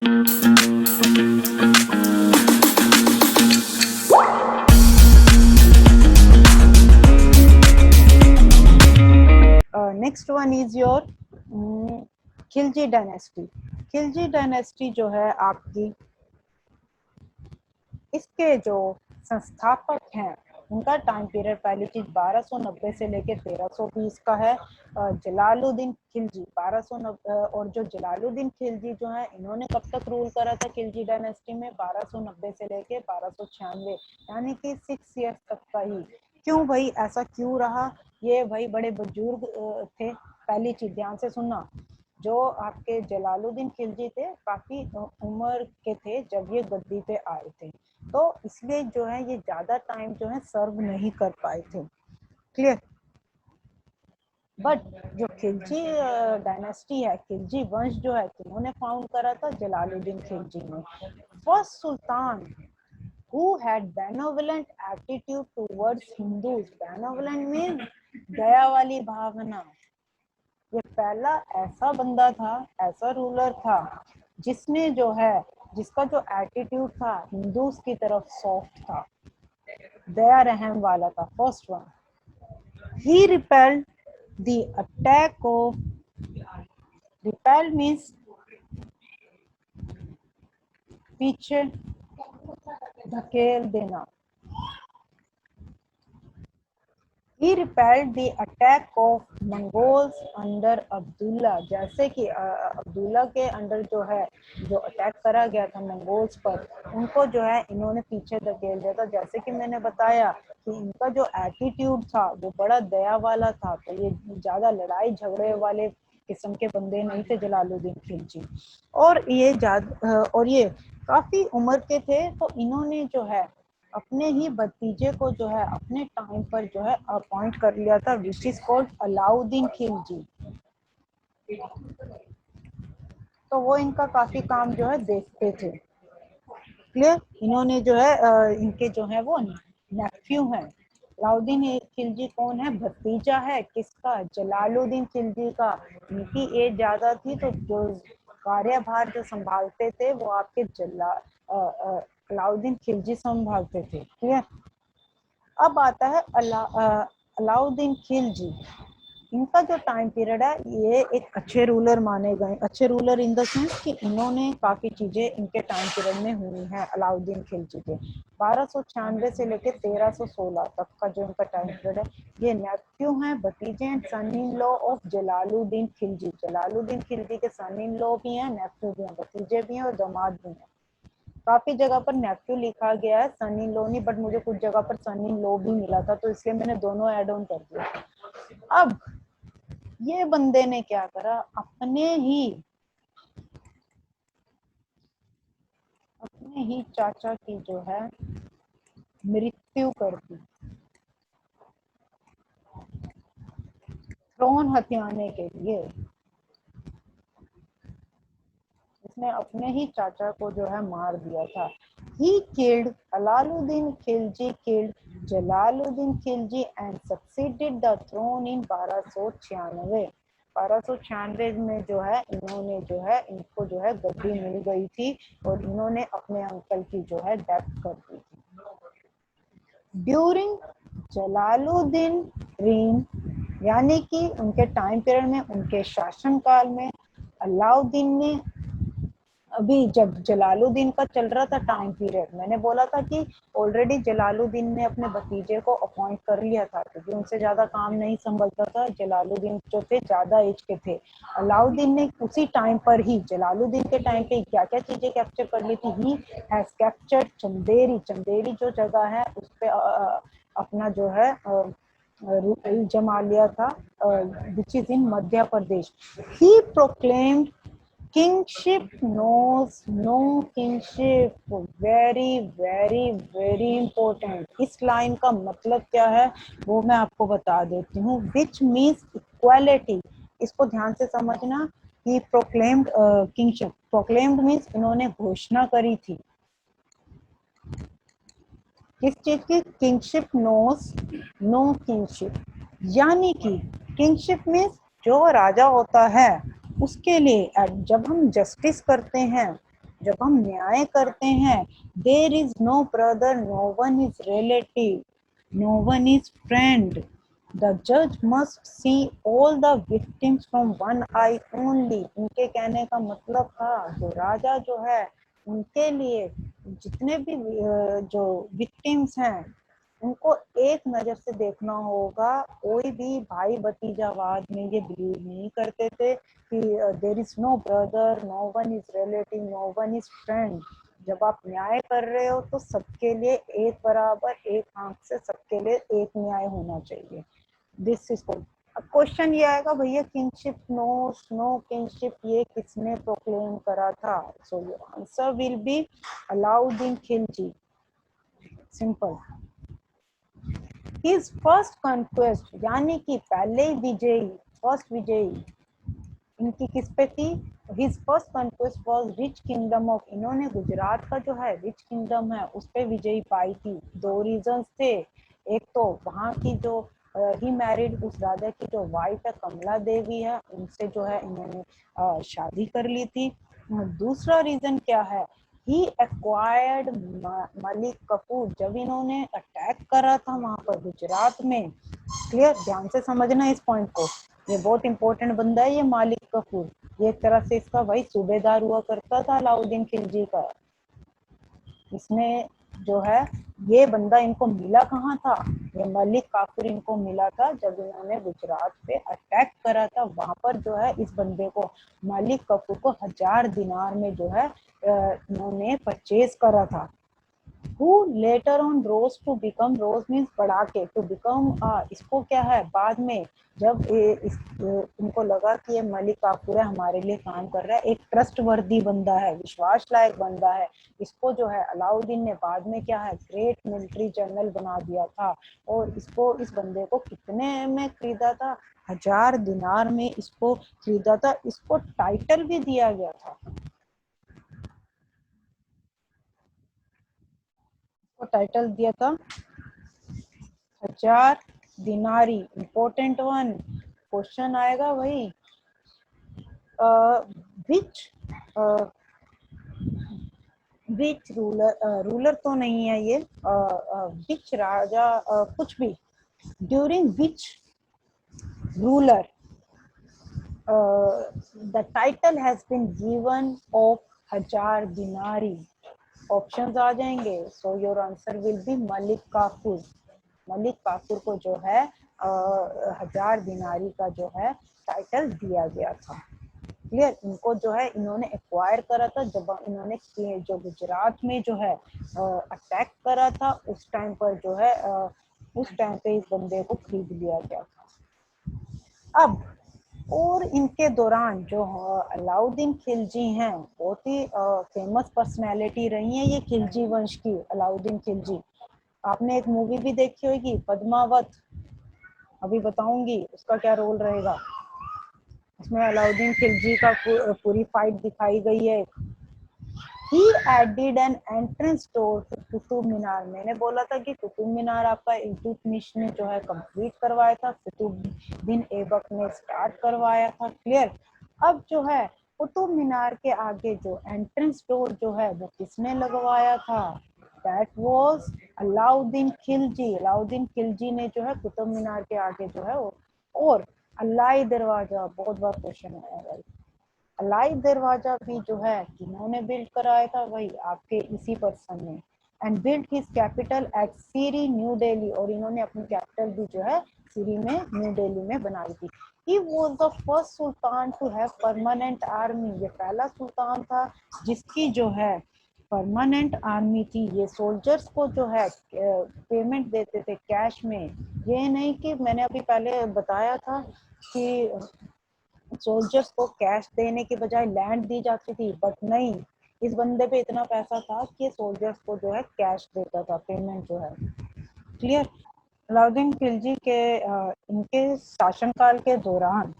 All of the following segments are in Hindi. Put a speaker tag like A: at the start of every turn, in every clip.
A: Next one is your Khilji dynasty. Khilji dynasty जो है आपकी, इसके जो संस्थापक हैं उनका टाइम पीरियड पहली चीज 1290 से लेके 1320 का है। जलालुद्दीन खिलजी 1290, और जो जलालुद्दीन खिलजी जो है इन्होंने कब तक रूल करा था खिलजी डायनेस्टी में, 1290 से लेके 1296, यानी कि 6 ईयर्स तक का ही। क्यों भाई ऐसा क्यों रहा? ये भाई बड़े बुजुर्ग थे। पहली चीज ध्यान से सुनना, जो आपके जलालुद्दीन खिलजी थे काफी उम्र के थे जब ये गद्दी पे आए थे, तो इसलिए जो है ये ज्यादा टाइम जो है सर्व नहीं कर पाए थे। क्लियर? बट जो खिलजी डायनेस्टी है, खिलजी वंश जो है, किन्होंने फाउंड करा था? जलालुद्दीन खिलजी ने। First sultan who had benevolent attitude towards Hindus. Benevolent means दया वाली भावना। ये पहला ऐसा बंदा था, ऐसा रूलर था जिसने जो है, जिसका जो एटीट्यूड था हिंदूज की तरफ सॉफ्ट था, दया रहम वाला था। First one, he repelled the attack of, repel means पीछे धकेल देना। He repelled the attack of Mongols under Abdullah. जैसे कि अब्दुल्ला के अंडर जो है, जो अटैक करा गया था मंगोल्स पर, उनको जो है इन्होंने पीछे धकेल दिया था। जैसे कि मैंने बताया कि इनका जो एटीट्यूड था वो बड़ा दया वाला था, तो ये ज्यादा लड़ाई झगड़े वाले किस्म के बंदे नहीं थे जलालुद्दीन खिलजी। और ये काफी उम्र के थे, तो इन्होंने जो है अपने ही भतीजे को जो है अपने टाइम पर जो है अपॉइंट कर लिया था, which is called Alauddin Khilji. तो वो इनका काफी काम जो है देखते थे। क्लियर? इन्होंने जो है इनके जो है वो नेफ्यू हैं। अलाउद्दीन खिलजी कौन है? भतीजा है किसका? जलालुद्दीन खिलजी का। इनकी एज ज्यादा थी, तो जो कार्यभार जो संभालते थे वो आपके अलाउद्दीन खिलजी संभालते थे। क्लियर? अब आता है अलाउद्दीन खिलजी। इनका जो टाइम पीरियड है, ये एक अच्छे रूलर माने गए। अच्छे रूलर इन द सेंस कि इन्होंने काफी चीजें इनके टाइम पीरियड में हुई हैं। अलाउद्दीन खिलजी के 1296 से लेकर 1316 तक का जो इनका टाइम पीरियड है, ये नेफ्यू हैं, भतीजे हैं, son in law of Jalaluddin Khilji. Jalaluddin Khilji के सन इन लॉ भी हैं, नेफ्यू भी हैं, भतीजे भी हैं और दामाद भी हैं। काफी जगह पर नेफ्यू लिखा गया है, सन इन लॉ नहीं, बट मुझे कुछ जगह पर सन इन लॉ भी मिला था, तो इसलिए मैंने दोनों ऐड ऑन कर दिया। अब ये बंदे ने क्या करा, अपने ही चाचा की जो है मृत्यु कर दी, थ्रोन हथियाने के लिए। इसने अपने ही चाचा को जो है मार दिया था। He killed Alaluddin Khilji killed Jalaluddin Khilji and succeeded the throne in 1296। 1296 में जो है इन्होंने जो है इनको जो है गद्दी मिल गई थी और इन्होंने अपने अंकल की जो है डेथ कर दी थी। ड्यूरिंग जलालुद्दीन रेन, यानी कि उनके टाइम पीरियड में, उनके शासन काल में, अलाउद्दीन ने, अभी जब जलालुद्दीन का चल रहा था टाइम पीरियड, मैंने बोला था कि ऑलरेडी जलालुद्दीन ने अपने भतीजे को अपॉइंट कर लिया था क्योंकि उनसे ज्यादा काम नहीं संभलता था। जलालुद्दीन जो थे ज्यादा एज के थे। अलाउद्दीन ने उसी टाइम पर ही, जलालुद्दीन के टाइम पे क्या क्या चीजें कैप्चर कर ली थी? He has captured Chanderi. Chanderi जो जगह है उस पे अपना जो है जमा लिया था, which is in Madhya Pradesh. He proclaimed kingship knows no kingship। very very very important। इस लाइन का मतलब क्या है वो मैं आपको बता देती हूँ। which means equality। इसको ध्यान से समझना। he proclaimed kingship। proclaimed means इन्होंने घोषणा करी थी किस चीज की? Kingship knows no kingship. यानी कि किंगशिप मीन्स जो राजा होता है उसके लिए जब हम जस्टिस करते हैं, जब हम न्याय करते हैं, there is no brother, no one is relative, no one is friend, the जज must see all the victims from one eye only. इनके कहने का मतलब था जो राजा जो है उनके लिए जितने भी जो विक्टिम्स हैं उनको एक नजर से देखना होगा। कोई भी भाई भतीजावाद में ये बिलीव नहीं करते थे कि there is no brother, no one is relative, no one is friend. जब आप न्याय कर रहे हो तो सबके लिए एक बराबर, एक आंख से सबके लिए एक न्याय होना चाहिए। This is good. अब क्वेश्चन ये आएगा भैया किंगशिप नो नो किंगशिप ये किसने प्रोक्लेम करा था? सो your answer will B Alauddin Khilji. Simple. His first conquest यानी कि पहले विजयी, फर्स्ट विजयी इनकी किस पे थी? His first conquest was rich kingdom of, इन्होंने गुजरात का जो है रिच किंगडम है उस पे विजयी पाई थी। दो रीजंस थे, एक तो वहाँ की जो ही मैरिड उस राजा की जो वाइफ है कमला देवी है उनसे जो है इन्होंने शादी कर ली थी। दूसरा रीजन क्या है? ही एक्वायर्ड मलिक कफूर, जब इन्होंने अटैक करा था वहां पर गुजरात में। क्लियर, ध्यान से समझना इस पॉइंट को, ये बहुत इंपॉर्टेंट बंदा है ये मालिक कफूर। ये एक तरह से इसका भाई सूबेदार हुआ करता था अलाउद्दीन खिलजी का। इसने जो है ये बंदा इनको मिला कहाँ था? ये मलिक काफूर इनको मिला था जब इन्होंने गुजरात पे अटैक करा था। वहां पर जो है इस बंदे को, मलिक कफूर को 1000 दिनार में जो है इन्होंने परचेज करा था। Who later on rose to become, rose means बढ़ा के, to become, इसको क्या है बाद में जब इनको लगा कि ये मलिक काफूर है हमारे लिए काम कर रहा है, एक ट्रस्ट वर्दी बंदा है, विश्वास लायक बंदा है, इसको जो है अलाउद्दीन ने बाद में क्या है ग्रेट मिलिट्री जनरल बना दिया था। और इसको, इस बंदे को कितने में खरीदा था? 1000 दिनार में इसको खरीदा था। इसको टाइटल भी दिया गया था, इसको टाइटल दिया था 1000 दिनारी। इंपॉर्टेंट वन क्वेश्चन आएगा भाई, विच विच रूलर, रूलर तो नहीं है ये, विच राजा, कुछ भी, during which ruler the title has been given of 1000 दिनारी। ऑप्शंस आ जाएंगे। So your answer will be Malik Kafur. Malik Kafur को जो है 1000 दिनारी का जो है टाइटल दिया गया था। क्लियर, इनको जो है इन्होंने एक्वायर करा था जब इन्होंने जो गुजरात में जो है अटैक करा था उस टाइम पर जो है उस टाइम पे इस बंदे को खरीद लिया गया था। अब और इनके दौरान जो अलाउद्दीन खिलजी हैं बहुत ही फेमस पर्सनैलिटी रही है ये खिलजी वंश की, अलाउद्दीन खिलजी। आपने एक मूवी भी देखी होगी पद्मावत, अभी बताऊंगी उसका क्या रोल रहेगा। इसमें अलाउद्दीन खिलजी का पूरी फाइट दिखाई गई है। He added an entrance door to Qutub Minar. मैंने बोला था कि कुतुब मीनार आपका इल्तुतमिश ने जो है कंप्लीट करवाया था, कुतुबुद्दीन ऐबक ने स्टार्ट करवाया था। क्लियर। अब जो है कुतुब मीनार के आगे जो एंट्रेंस डोर जो है वो किसने लगवाया था? That was Alauddin Khilji. अलाउद्दीन खिलजी ने जो है कुतुब मीनार के आगे जो है और अलाई दरवाजा, बहुत बार क्वेश्चन आया भाई, अलाई दरवाजा भी जो है किन्होंने बिल्ड कराया था? वही आपके इसी पर्सन ने। And build his capital at Siri, new Delhi, और इन्होंने अपनी कैपिटल भी जो है सीरी में, न्यू दिल्ली में बनाई थी। He was the first sultan to have permanent army. ये पहला सुल्तान था जिसकी जो है परमानेंट आर्मी थी। ये सोल्जर्स को जो है पेमेंट देते थे कैश में। ये नहीं कि मैंने अभी पहले बताया था कि सोल्जर्स को कैश देने के बजाय लैंड दी जाती थी, बट नहीं, इस बंदे पे इतना पैसा था कि सोल्जर्स को जो है कैश देता था, पेमेंट जो है। क्लियर। अलाउद्दीन खिलजी के इनके शासनकाल के दौरान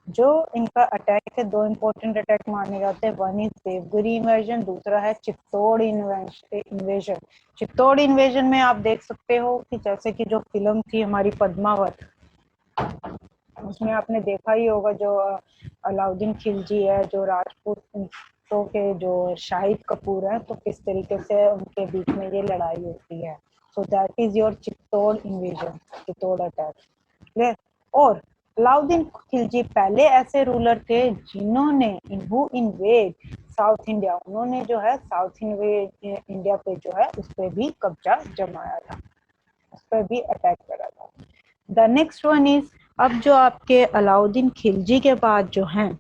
A: जो इनका अटैक है, दो इंपॉर्टेंट अटैक माने जाते हैं। वन इज देवगिरी इन्वेजन, दूसरा है चित्तौड़ इन्वेजन। चित्तौड़ इन्वेजन में आप देख सकते हो कि जैसे कि जो फिल्म थी हमारी पद्मावत, उसमें आपने देखा ही होगा जो अलाउद्दीन खिलजी है जो राजपूत तो के जो शाहिद कपूर हैं, तो किस तरीके से उनके बीच में ये लड़ाई होती है। So that is your Chittor invasion, Chittor attack. Clear. और अलाउद्दीन खिलजी पहले ऐसे रूलर थे जिन्होंने इन्वेड साउथ इंडिया, उन्होंने जो है साउथ इंडिया पे जो है उस पर भी कब्जा जमाया था, उस पर भी अटैक करा था। द नेक्स्ट वन इज, अब जो आपके अलाउद्दीन खिलजी के बाद जो हैं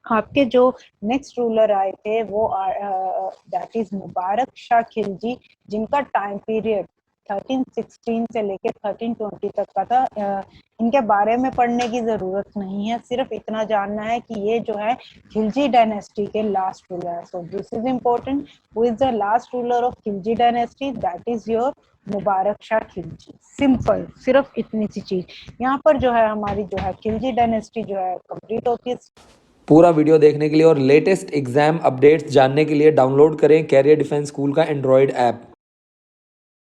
A: आपके जो नेक्स्ट रूलर आए थे वो दैट इज मुबारक शाह खिलजी, जिनका टाइम पीरियड 1316 से लेके 1320 तक का था। इनके बारे में पढ़ने की जरूरत नहीं है, सिर्फ इतना जानना है कि ये जो है खिलजी डायनेस्टी के लास्ट रूलर है। So this is important, who is the last ruler of Khilji dynasty, that is your Mubarak Shah Khilji. Simple, सिर्फ इतनी सी चीज यहाँ पर जो है हमारी जो है खिलजी डायनेस्टी जो है कंप्लीट होती है।
B: पूरा वीडियो देखने के लिए और लेटेस्ट एग्जाम अपडेट्स जानने के लिए डाउनलोड करें कैरियर डिफेंस स्कूल का एंड्रॉयड ऐप।